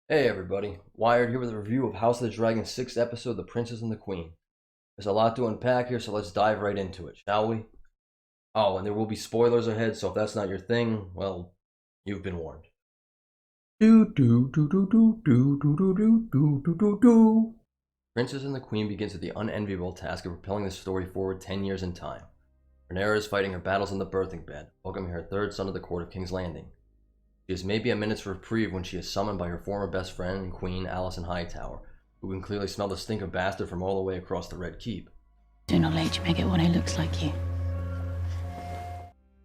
Hey everybody, Wired here with a review of House of the Dragon 6th episode, The Princess and the Queen. There's a lot to unpack here, so let's dive right into it, shall we? Oh, and there will be spoilers ahead, so if that's not your thing, well, you've been warned. Princess and the Queen begins with the unenviable task of propelling the story forward 10 years in time. Rhaenyra is fighting her battles on the birthing bed, welcoming her third son to the court of King's Landing. She has maybe a minute's reprieve when she is summoned by her former best friend and queen, Alicent Hightower, who can clearly smell the stink of bastard from all the way across the Red Keep. Sooner or later you may get one who looks like you.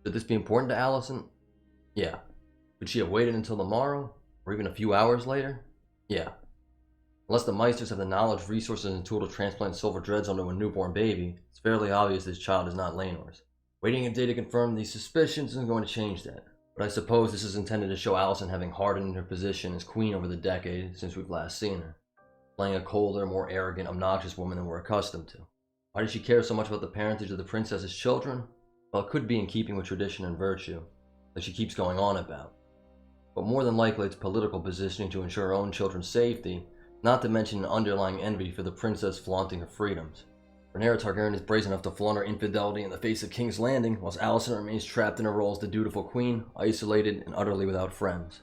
Should this be important to Alicent? Yeah. Could she have waited until the morrow? Or even a few hours later? Yeah. Unless the Meisters have the knowledge, resources, and tool to transplant silver dreads onto a newborn baby, it's fairly obvious this child is not Laenor's. Waiting a day to confirm these suspicions isn't going to change that. But I suppose this is intended to show Alicent having hardened her position as queen over the decade since we've last seen her, playing a colder, more arrogant, obnoxious woman than we're accustomed to. Why does she care so much about the parentage of the princess's children? Well, it could be in keeping with tradition and virtue, that she keeps going on about. But more than likely it's political positioning to ensure her own children's safety, not to mention an underlying envy for the princess flaunting her freedoms. Rhaenyra Targaryen is brazen enough to flaunt her infidelity in the face of King's Landing, whilst Alicent remains trapped in her role as the dutiful queen, isolated and utterly without friends.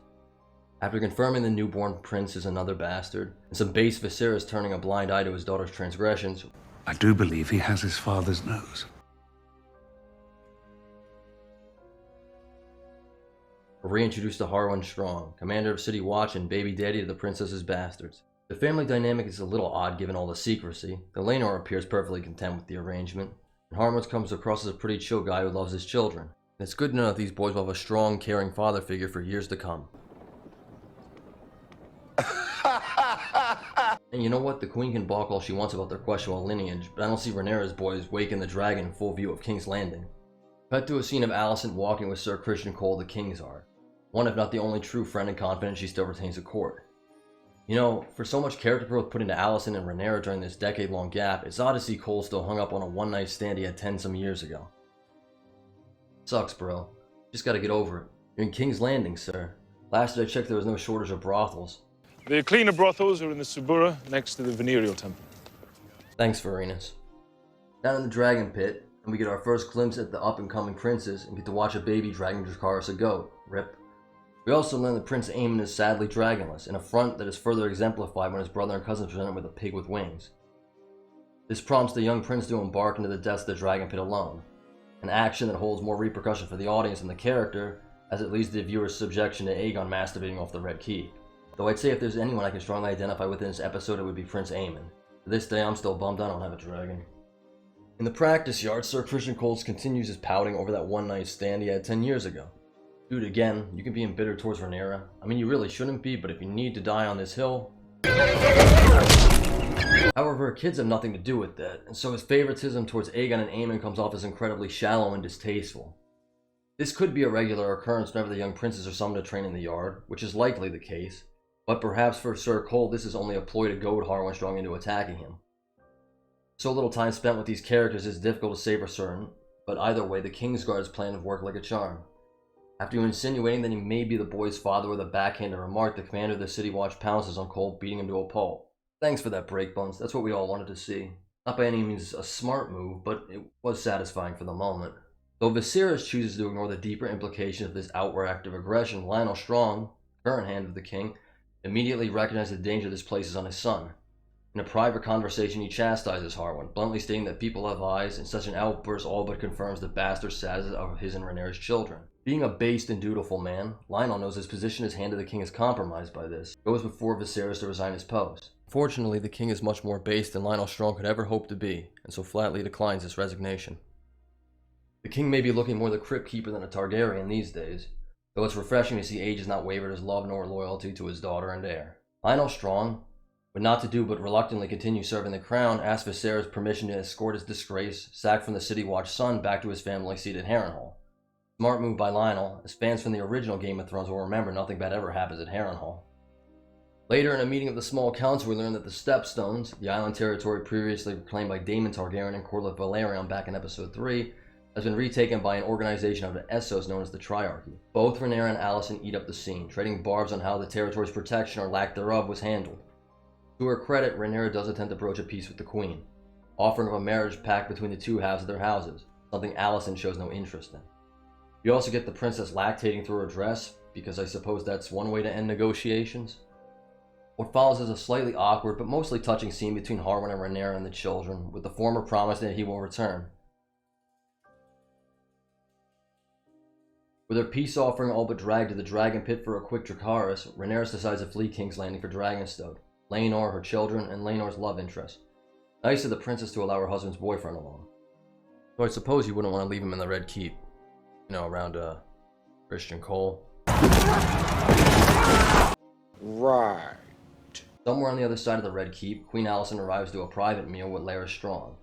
After confirming the newborn prince is another bastard, and some base Viserys turning a blind eye to his daughter's transgressions, I do believe he has his father's nose. we're reintroduced to Harwin Strong, commander of City Watch and baby daddy to the princess's bastards. The family dynamic is a little odd given all the secrecy, though Laenor appears perfectly content with the arrangement, and Harwin comes across as a pretty chill guy who loves his children. And it's good to know that these boys will have a strong, caring father figure for years to come. And you know what? The queen can balk all she wants about their questionable lineage, but I don't see Rhaenyra's boys waking the dragon in full view of King's Landing. Cut to a scene of Alicent walking with Sir Criston Cole, the Kingsguard, one if not the only true friend and confidant she still retains at court. You know, for so much character growth put into Alicent and Rhaenyra during this decade-long gap, it's odd to see Cole still hung up on a one-night stand he had 10-some years ago. Sucks, bro. Just gotta get over it. You're in King's Landing, sir. Last I checked, there was no shortage of brothels. The cleaner brothels are in the Subura, next to the Venereal Temple. Thanks, Varenus. Down in the Dragon Pit, and we get our first glimpse at the up-and-coming princes and get to watch a baby dragging Dracarys a goat. Rip. We also learn that Prince Aemon is sadly dragonless, an affront that is further exemplified when his brother and cousin present him with a pig with wings. This prompts the young prince to embark into the depths of the Dragon Pit alone, an action that holds more repercussion for the audience and the character, as it leads to the viewer's subjection to Aegon masturbating off the Red Keep. Though I'd say if there's anyone I can strongly identify with in this episode, it would be Prince Aemon. To this day, I'm still bummed I don't have a dragon. In the practice yard, Sir Criston Cole continues his pouting over that one-night stand he had 10 years ago. Dude, again, you can be embittered towards Rhaenyra. I mean, you really shouldn't be, but if you need to die on this hill... However, her kids have nothing to do with that, and so his favoritism towards Aegon and Aemon comes off as incredibly shallow and distasteful. This could be a regular occurrence whenever the young princes are summoned to train in the yard, which is likely the case, but perhaps for Sir Cole this is only a ploy to goad Harwin Strong into attacking him. So little time spent with these characters is difficult to say for certain, but either way the Kingsguard's plan have worked like a charm. After insinuating that he may be the boy's father with a backhanded remark, the commander of the City Watch pounces on Cole, beating him to a pulp. Thanks for that break, Bones. That's what we all wanted to see. Not by any means a smart move, but it was satisfying for the moment. Though Viserys chooses to ignore the deeper implications of this outward act of aggression, Lionel Strong, current hand of the king, immediately recognizes the danger this places on his son. In a private conversation, he chastises Harwin, bluntly stating that people have eyes, and such an outburst all but confirms the bastard status of his and Rhaenyra's children. Being a based and dutiful man, Lionel knows his position as hand of the king is compromised by this. It goes before Viserys to resign his post. Fortunately, the king is much more based than Lionel Strong could ever hope to be, and so flatly declines this resignation. The king may be looking more the crypt keeper than a Targaryen these days, though it's refreshing to see age has not wavered his love nor loyalty to his daughter and heir. Lionel Strong, with not to do but reluctantly continue serving the crown, asked Viserys permission to escort his disgrace, sacked from the City Watch son, back to his family seat at Harrenhal. Smart move by Lionel, as fans from the original Game of Thrones will remember nothing bad ever happens at Harrenhal. Later, in a meeting of the Small Council, we learn that the Stepstones, the island territory previously reclaimed by Daemon Targaryen and Corlys Velaryon back in Episode 3, has been retaken by an organization of the Essos known as the Triarchy. Both Rhaenyra and Alicent eat up the scene, trading barbs on how the territory's protection or lack thereof was handled. To her credit, Rhaenyra does attempt to broach a peace with the Queen, offering of a marriage pact between the two halves of their houses, something Alicent shows no interest in. You also get the princess lactating through her dress, because I suppose that's one way to end negotiations. What follows is a slightly awkward but mostly touching scene between Harwin and Rhaenyra and the children, with the former promising that he will return. With her peace offering all but dragged to the dragon pit for a quick Dracarys, Rhaenyra decides to flee King's Landing for Dragonstone, Laenor, her children, and Laenor's love interest. Nice of the princess to allow her husband's boyfriend along. So I suppose you wouldn't want to leave him in the Red Keep, around Christian Cole. Right. Somewhere on the other side of the Red Keep, Queen Alicent arrives to a private meal with Larys Strong.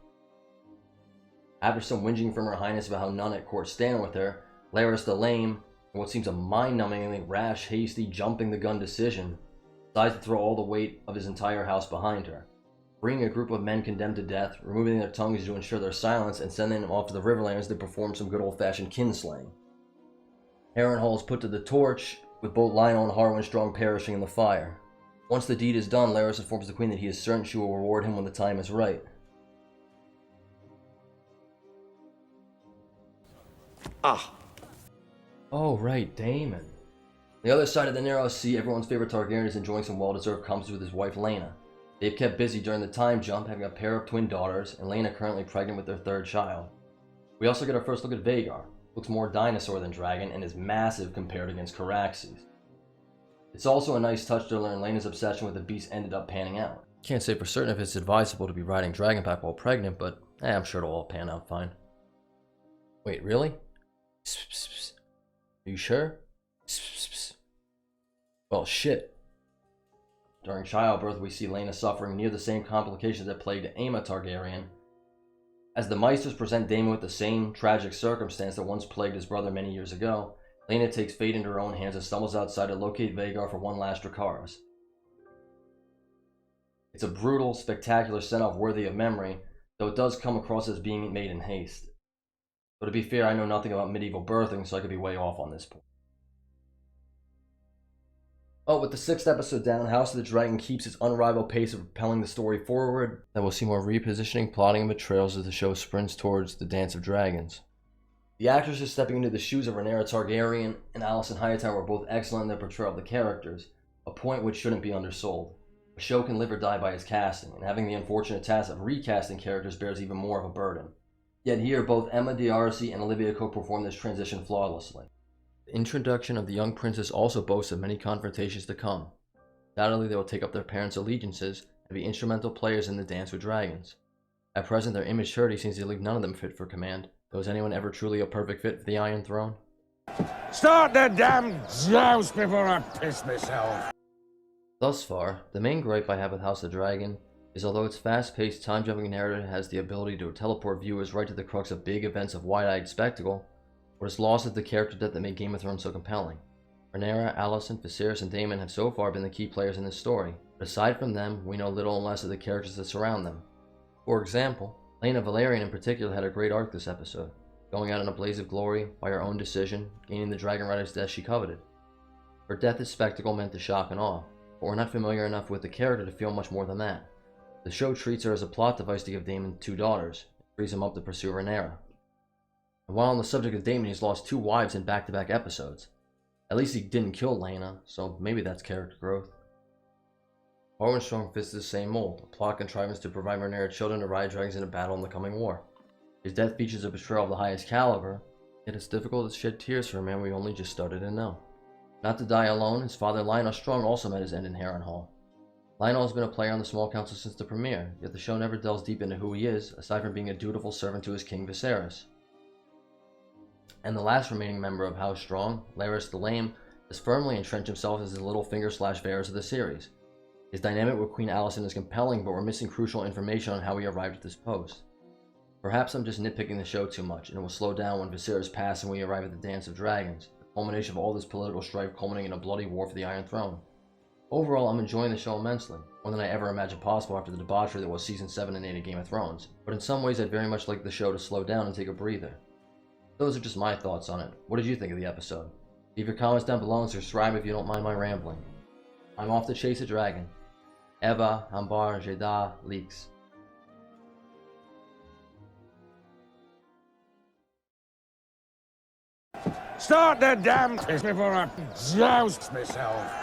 After some whinging from her highness about how none at court stand with her, Larys the Lame, in what seems a mind-numbingly rash, hasty, jumping-the-gun decision, decides to throw all the weight of his entire house behind her, bringing a group of men condemned to death, removing their tongues to ensure their silence, and sending them off to the Riverlands to perform some good old-fashioned kinslaying. Harrenhal is put to the torch, with both Lionel and Harwin Strong perishing in the fire. Once the deed is done, Larys informs the Queen that he is certain she will reward him when the time is right. Oh, right, Daemon. On the other side of the narrow sea, everyone's favorite Targaryen is enjoying some well-deserved comfort with his wife Laena. They've kept busy during the time jump, having a pair of twin daughters, and Laena currently pregnant with their third child. We also get our first look at Vhagar. Looks more dinosaur than dragon, and is massive compared against Caraxes. It's also a nice touch to learn Laena's obsession with the beast ended up panning out. Can't say for certain if it's advisable to be riding Dragonpack while pregnant, but I'm sure it'll all pan out fine. Wait, really? Are you sure? Well, shit. During childbirth, we see Laena suffering near the same complications that plagued Aemma Targaryen. As the Meisters present Daemon with the same tragic circumstance that once plagued his brother many years ago, Laena takes fate into her own hands and stumbles outside to locate Vhagar for one last Dracarys. It's a brutal, spectacular send-off worthy of memory, though it does come across as being made in haste. But to be fair, I know nothing about medieval birthing, so I could be way off on this point. Oh, with the 6th episode down, House of the Dragon keeps its unrivaled pace of propelling the story forward. That will see more repositioning, plotting, and betrayals as the show sprints towards the Dance of Dragons. The actresses stepping into the shoes of Rhaenyra Targaryen and Alicent Hightower were both excellent in their portrayal of the characters, a point which shouldn't be undersold. A show can live or die by its casting, and having the unfortunate task of recasting characters bears even more of a burden. Yet here, both Emma D'Arcy and Olivia Cook perform this transition flawlessly. The introduction of the young princess also boasts of many confrontations to come. Undoubtedly, they will take up their parents' allegiances and be instrumental players in the Dance with Dragons. At present, their immaturity seems to leave none of them fit for command, though is anyone ever truly a perfect fit for the Iron Throne? Start the damn joust before I piss myself. Thus far, the main gripe I have with House of the Dragon is although its fast-paced, time-jumping narrative has the ability to teleport viewers right to the crux of big events of wide-eyed spectacle, what is lost is the character depth that made Game of Thrones so compelling. Rhaenyra, Alicent, Viserys, and Daemon have so far been the key players in this story, but aside from them, we know little and less of the characters that surround them. For example, Laena Velaryon in particular had a great arc this episode, going out in a blaze of glory by her own decision, gaining the Dragon Rider's death she coveted. Her death as spectacle meant to shock and awe, but we're not familiar enough with the character to feel much more than that. The show treats her as a plot device to give Daemon 2 daughters, and frees him up to pursue Rhaenyra. And while on the subject of Daemon, he's lost 2 wives in back-to-back episodes. At least he didn't kill Laena, so maybe that's character growth. Harwin Strong fits the same mold, a plot contrivance to provide Rhaenyra children to ride dragons in a battle in the coming war. His death features a betrayal of the highest caliber, yet it's difficult to shed tears for a man we only just started to know. Not to die alone, his father Lionel Strong also met his end in Harrenhal. Lionel has been a player on the Small Council since the premiere, yet the show never delves deep into who he is, aside from being a dutiful servant to his king Viserys. And the last remaining member of House Strong, Larys the Lame, has firmly entrenched himself as the Littlefinger/Varys of the series. His dynamic with Queen Alicent is compelling, but we're missing crucial information on how he arrived at this post. Perhaps I'm just nitpicking the show too much, and it will slow down when Viserys passes and we arrive at the Dance of Dragons, the culmination of all this political strife culminating in a bloody war for the Iron Throne. Overall, I'm enjoying the show immensely, more than I ever imagined possible after the debauchery that was Season 7 and 8 of Game of Thrones, but in some ways I'd very much like the show to slow down and take a breather. Those are just my thoughts on it. What did you think of the episode? Leave your comments down below and subscribe if you don't mind my rambling. I'm off to chase a dragon. Eva, Hambar, Jeddah, Leaks. Start the damn piss before I joust myself.